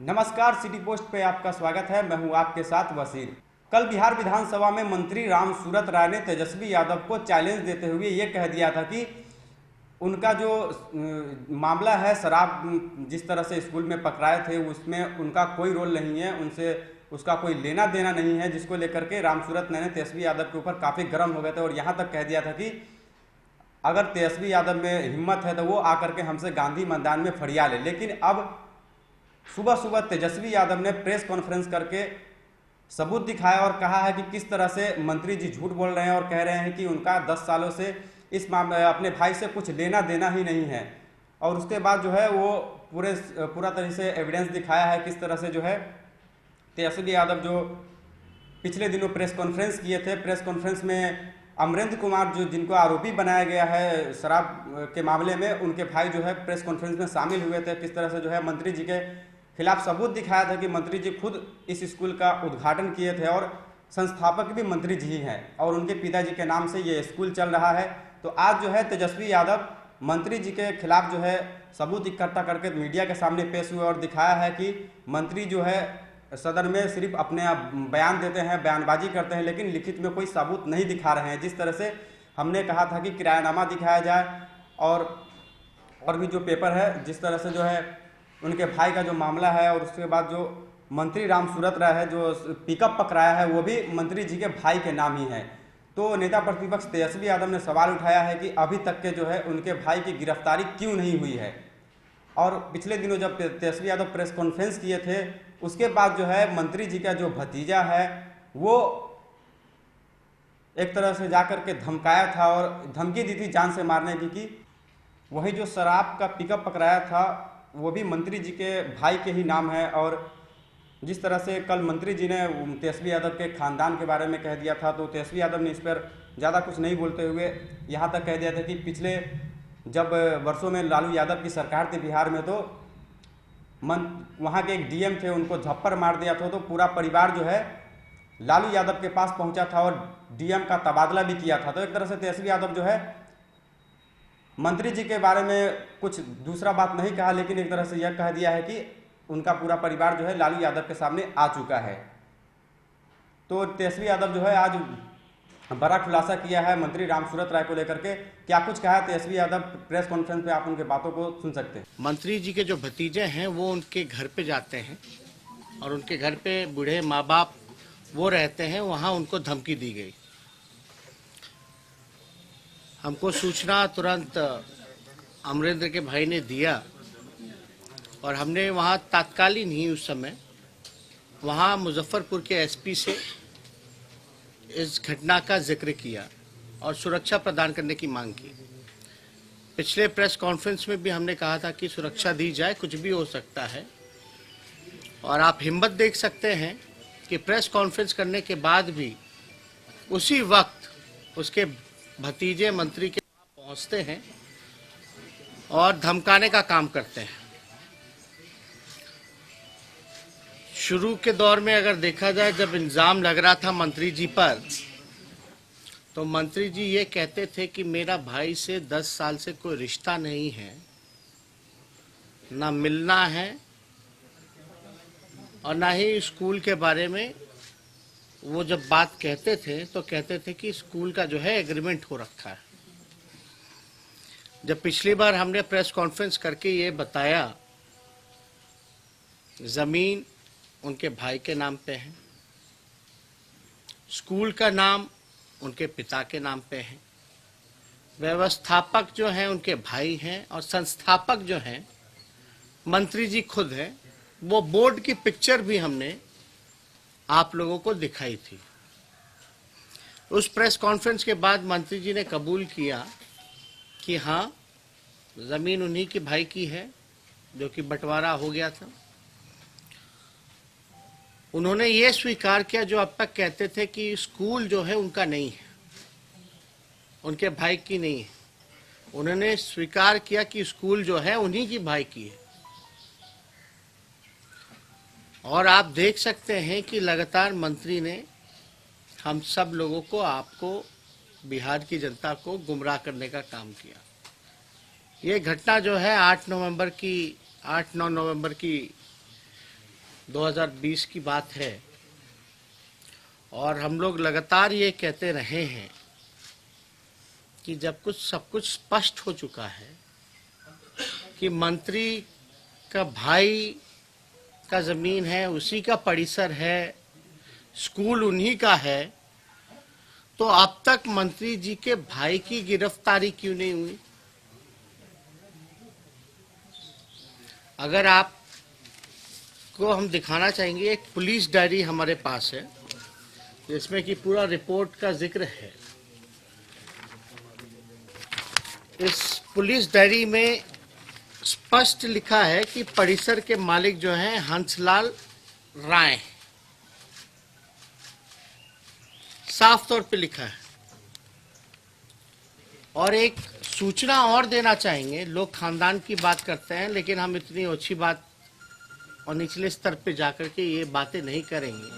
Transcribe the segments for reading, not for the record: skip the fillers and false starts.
नमस्कार, city post पे आपका स्वागत है। मैं हूं आपके साथ वसीर। कल बिहार विधानसभा में मंत्री राम सूरत राय ने तेजस्वी यादव को चैलेंज देते हुए ये कह दिया था कि उनका जो मामला है शराब जिस तरह से स्कूल में पकड़ाए थे उसमें उनका कोई रोल नहीं है, उनसे उसका कोई लेना देना नहीं है, जिसको लेकर के राम सूरत ने तेजस्वी यादव के ऊपर काफ़ी गर्म हो गए थे और यहाँ तक कह दिया था कि अगर तेजस्वी यादव में हिम्मत है तो वो आकर के हमसे गांधी मैदान में फरिया ले। लेकिन अब सुबह सुबह तेजस्वी यादव ने प्रेस कॉन्फ्रेंस करके सबूत दिखाया और कहा है कि किस तरह से मंत्री जी झूठ बोल रहे हैं और कह रहे हैं कि उनका 10 सालों से इस मामले अपने भाई से कुछ लेना देना ही नहीं है। और उसके बाद जो है वो पूरा तरह से एविडेंस दिखाया है किस तरह से जो है तेजस्वी यादव जो पिछले दिनों प्रेस कॉन्फ्रेंस किए थे। प्रेस कॉन्फ्रेंस में अमरेंद्र कुमार जो जिनको आरोपी बनाया गया है शराब के मामले में, उनके भाई जो है प्रेस कॉन्फ्रेंस में शामिल हुए थे। किस तरह से जो है मंत्री जी के खिलाफ सबूत दिखाया था कि मंत्री जी खुद इस स्कूल का उद्घाटन किए थे और संस्थापक भी मंत्री जी ही हैं और उनके पिताजी के नाम से ये स्कूल चल रहा है। तो आज जो है तेजस्वी यादव मंत्री जी के खिलाफ जो है सबूत इकट्ठा करके मीडिया के सामने पेश हुए और दिखाया है कि मंत्री जो है सदन में सिर्फ अपने बयान देते हैं, बयानबाजी करते हैं, लेकिन लिखित में कोई सबूत नहीं दिखा रहे हैं। जिस तरह से हमने कहा था कि किरायानामा दिखाया जाए और भी जो पेपर है, जिस तरह से जो है उनके भाई का जो मामला है और उसके बाद जो मंत्री राम सूरत राय है जो पिकअप पकड़ाया है वो भी मंत्री जी के भाई के नाम ही है। तो नेता प्रतिपक्ष तेजस्वी यादव ने सवाल उठाया है कि अभी तक के जो है उनके भाई की गिरफ्तारी क्यों नहीं हुई है। और पिछले दिनों जब तेजस्वी यादव प्रेस कॉन्फ्रेंस किए थे उसके बाद जो है मंत्री जी का जो भतीजा है वो एक तरह से जाकर के धमकाया था और धमकी दी थी जान से मारने की कि वही जो शराब का पिकअप पकड़ाया था वो भी मंत्री जी के भाई के ही नाम है। और जिस तरह से कल मंत्री जी ने तेजस्वी यादव के खानदान के बारे में कह दिया था, तो तेजस्वी यादव ने इस पर ज़्यादा कुछ नहीं बोलते हुए यहाँ तक कह दिया था कि पिछले जब वर्षों में लालू यादव की सरकार थी बिहार में तो वहाँ के एक डीएम थे, उनको झप्पर मार दिया था, तो पूरा परिवार जो है लालू यादव के पास पहुँचा था और डीएम का तबादला भी किया था। तो एक तरह से तेजस्वी यादव जो है मंत्री जी के बारे में कुछ दूसरा बात नहीं कहा, लेकिन एक तरह से यह कह दिया है कि उनका पूरा परिवार जो है लालू यादव के सामने आ चुका है। तो तेजस्वी यादव जो है आज बड़ा खुलासा किया है मंत्री राम सूरत राय को लेकर के। क्या कुछ कहा है तेजस्वी यादव प्रेस कॉन्फ्रेंस पे, आप उनके बातों को सुन सकते हैं। मंत्री जी के जो भतीजे हैं वो उनके घर पे जाते हैं और उनके घर पे बूढ़े माँ बाप वो रहते हैं, वहाँ उनको धमकी दी गई। हमको सूचना तुरंत अमरेंद्र के भाई ने दिया और हमने वहाँ तात्कालीन ही उस समय वहाँ मुजफ्फरपुर के एसपी से इस घटना का जिक्र किया और सुरक्षा प्रदान करने की मांग की। पिछले प्रेस कॉन्फ्रेंस में भी हमने कहा था कि सुरक्षा दी जाए, कुछ भी हो सकता है। और आप हिम्मत देख सकते हैं कि प्रेस कॉन्फ्रेंस करने के बाद भी उसी वक्त उसके भतीजे मंत्री के पास पहुंचते हैं और धमकाने का काम करते हैं। शुरू के दौर में अगर देखा जाए, जब इल्जाम लग रहा था मंत्री जी पर, तो मंत्री जी ये कहते थे कि मेरा भाई से 10 साल से कोई रिश्ता नहीं है, ना मिलना है और ना ही स्कूल के बारे में। वो जब बात कहते थे तो कहते थे कि स्कूल का जो है एग्रीमेंट हो रखा है। जब पिछली बार हमने प्रेस कॉन्फ्रेंस करके ये बताया, जमीन उनके भाई के नाम पे है, स्कूल का नाम उनके पिता के नाम पे है, व्यवस्थापक जो हैं उनके भाई हैं और संस्थापक जो हैं मंत्री जी खुद हैं। वो बोर्ड की पिक्चर भी हमने आप लोगों को दिखाई थी। उस प्रेस कॉन्फ्रेंस के बाद मंत्री जी ने कबूल किया कि हाँ, जमीन उन्हीं के भाई की है जो कि बंटवारा हो गया था। उन्होंने ये स्वीकार किया जो अब तक कहते थे कि स्कूल जो है उनका नहीं है, उनके भाई की नहीं है। उन्होंने स्वीकार किया कि स्कूल जो है उन्हीं की भाई की है। और आप देख सकते हैं कि लगातार मंत्री ने हम सब लोगों को, आपको, बिहार की जनता को गुमराह करने का काम किया। ये घटना जो है 8-9 नवंबर की 2020 की बात है और हम लोग लगातार ये कहते रहे हैं कि जब सब कुछ स्पष्ट हो चुका है कि मंत्री का भाई का जमीन है, उसी का परिसर है, स्कूल उन्हीं का है, तो अब तक मंत्री जी के भाई की गिरफ्तारी क्यों नहीं हुई? अगर आपको हम दिखाना चाहेंगे, एक पुलिस डायरी हमारे पास है जिसमें कि पूरा रिपोर्ट का जिक्र है। इस पुलिस डायरी में स्पष्ट लिखा है कि परिसर के मालिक जो हैं हंसलाल राय, साफ तौर पे लिखा है। और एक सूचना और देना चाहेंगे, लोग खानदान की बात करते हैं लेकिन हम इतनी ओछी बात और निचले स्तर पे जाकर के ये बातें नहीं करेंगे।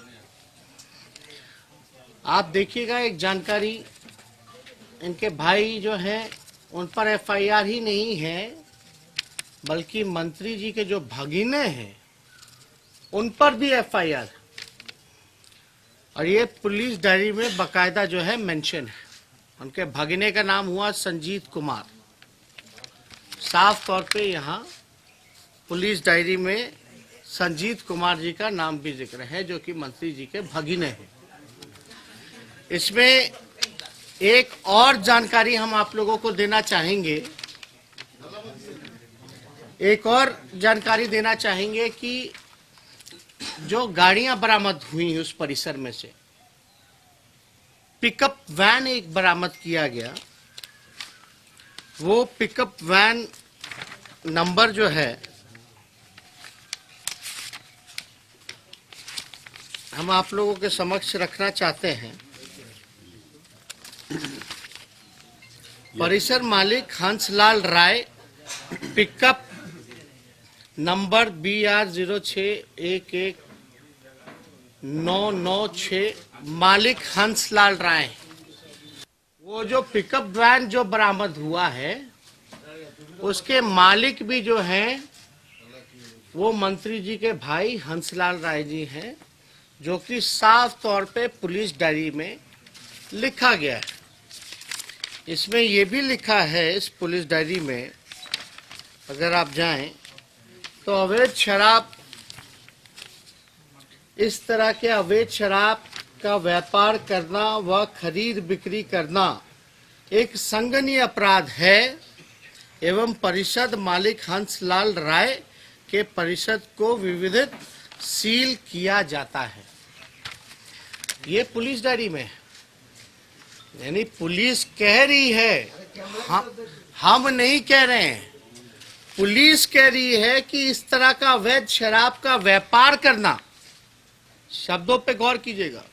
आप देखिएगा, एक जानकारी, इनके भाई जो हैं उन पर एफआईआर ही नहीं है, बल्कि मंत्री जी के जो भगिने हैं उन पर भी एफआईआर है। और ये पुलिस डायरी में बकायदा जो है मेंशन है। उनके भगिने का नाम हुआ संजीत कुमार। साफ तौर पे यहाँ पुलिस डायरी में संजीत कुमार जी का नाम भी जिक्र है, जो कि मंत्री जी के भगिने हैं। इसमें एक और जानकारी हम आप लोगों को देना चाहेंगे, कि जो गाड़ियां बरामद हुई उस परिसर में से पिकअप वैन एक बरामद किया गया। वो पिकअप वैन नंबर जो है हम आप लोगों के समक्ष रखना चाहते हैं। परिसर मालिक हंसलाल राय, पिकअप नंबर BR 06119996, मालिक हंसलाल राय। वो जो पिकअप वैन जो बरामद हुआ है उसके मालिक भी जो हैं वो मंत्री जी के भाई हंसलाल राय जी हैं, जो कि साफ तौर पे पुलिस डायरी में लिखा गया है। इसमें ये भी लिखा है, इस पुलिस डायरी में अगर आप जाएं तो अवैध शराब, इस तरह के अवैध शराब का व्यापार करना व खरीद बिक्री करना एक संगीन अपराध है एवं परिषद मालिक हंसलाल राय के परिषद को विविधित सील किया जाता है। ये पुलिस डायरी में है। यानी पुलिस कह रही है, हम नहीं कह रहे हैं, पुलिस कह रही है कि इस तरह का अवैध शराब का व्यापार करना, शब्दों पे गौर कीजिएगा,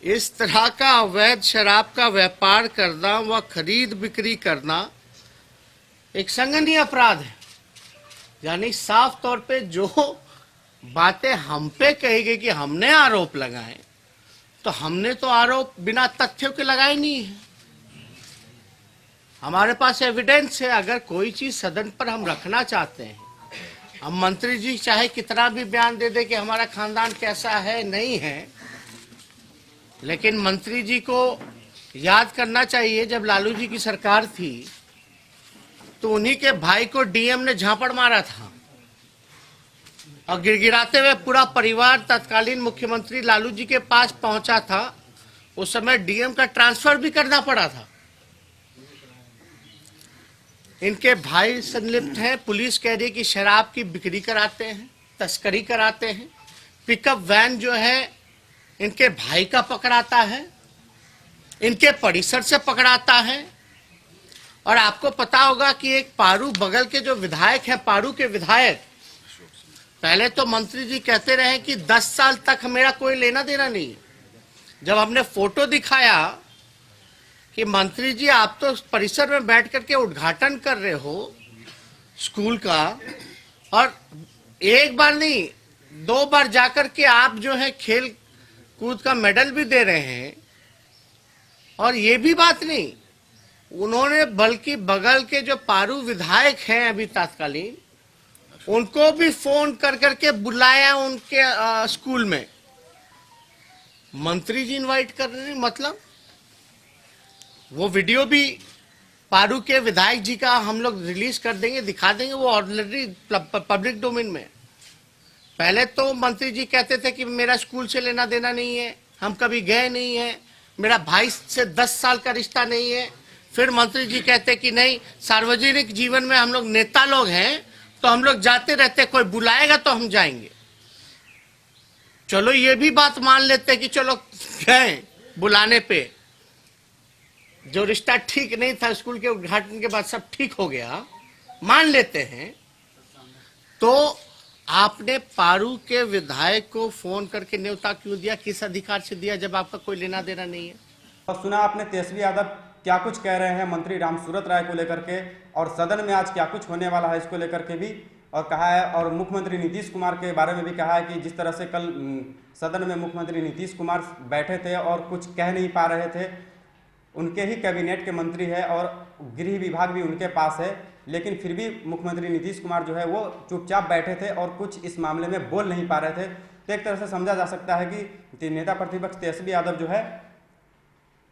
इस तरह का अवैध शराब का व्यापार करना व खरीद बिक्री करना एक संगीन अपराध है। यानी साफ तौर पे जो बातें हम पे कही गई कि हमने आरोप लगाए, तो हमने तो आरोप बिना तथ्यों के लगाए नहीं है। हमारे पास एविडेंस है। अगर कोई चीज सदन पर हम रखना चाहते हैं, हम मंत्री जी चाहे कितना भी बयान दे दे कि हमारा खानदान कैसा है, नहीं है, लेकिन मंत्री जी को याद करना चाहिए, जब लालू जी की सरकार थी तो उन्हीं के भाई को डीएम ने झापड़ मारा था और गिड़गिड़ाते हुए पूरा परिवार तत्कालीन मुख्यमंत्री लालू जी के पास पहुंचा था। उस समय डीएम का ट्रांसफर भी करना पड़ा था। इनके भाई संलिप्त हैं। पुलिस कह रही है कि शराब की बिक्री कराते हैं, तस्करी कराते हैं। पिकअप वैन जो है इनके भाई का पकड़ाता है, इनके परिसर से पकड़ाता है। और आपको पता होगा कि एक पारू बगल के जो विधायक हैं, पारू के विधायक, पहले तो मंत्री जी कहते रहे कि 10 साल तक मेरा कोई लेना देना नहीं। जब हमने फोटो दिखाया कि मंत्री जी आप तो परिसर में बैठ करके उद्घाटन कर रहे हो स्कूल का, और एक बार नहीं 2 बार जाकर के आप जो है खेल कूद का मेडल भी दे रहे हैं, और ये भी बात नहीं, उन्होंने बल्कि बगल के जो पारू विधायक हैं अभी तत्कालीन, उनको भी फोन कर करके बुलाया उनके स्कूल में। मंत्री जी इनवाइट कर रहे हैं, मतलब वो वीडियो भी पारू के विधायक जी का हम लोग रिलीज कर देंगे, दिखा देंगे, वो ऑलरेडी पब्लिक डोमेन में। पहले तो मंत्री जी कहते थे कि मेरा स्कूल से लेना देना नहीं है, हम कभी गए नहीं है, मेरा भाई से 10 साल का रिश्ता नहीं है। फिर मंत्री जी कहते कि नहीं, सार्वजनिक जीवन में हम लोग नेता लोग हैं तो हम लोग जाते रहते, कोई बुलाएगा तो हम जाएंगे। चलो ये भी बात मान लेते कि चलो गए बुलाने पे, जो रिश्ता ठीक नहीं था स्कूल के उद्घाटन के बाद सब ठीक हो गया, मान लेते हैं। तो आपने पारू के विधायक को फोन करके न्योता क्यों दिया, किस अधिकार से दिया, जब आपका कोई लेना देना नहीं है? और सुना आपने तेजस्वी यादव क्या कुछ कह रहे हैं मंत्री रामसूरत राय को लेकर के, और सदन में आज क्या कुछ होने वाला है इसको लेकर के भी और कहा है। और मुख्यमंत्री नीतीश कुमार के बारे में भी कहा है कि जिस तरह से कल सदन में मुख्यमंत्री नीतीश कुमार बैठे थे और कुछ कह नहीं पा रहे थे, उनके ही कैबिनेट के मंत्री है और गृह विभाग भी उनके पास है, लेकिन फिर भी मुख्यमंत्री नीतीश कुमार जो है वो चुपचाप बैठे थे और कुछ इस मामले में बोल नहीं पा रहे थे। तो एक तरह से समझा जा सकता है कि नेता प्रतिपक्ष तेजस्वी यादव जो है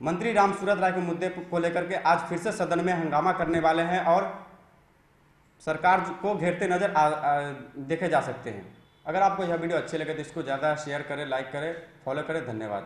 मंत्री रामसूरत राय के मुद्दे को लेकर के आज फिर से सदन में हंगामा करने वाले हैं और सरकार को घेरते नजर देखे जा सकते हैं। अगर आपको यह वीडियो अच्छी लगे तो इसको ज़्यादा शेयर करें, लाइक करें, फॉलो करें। धन्यवाद।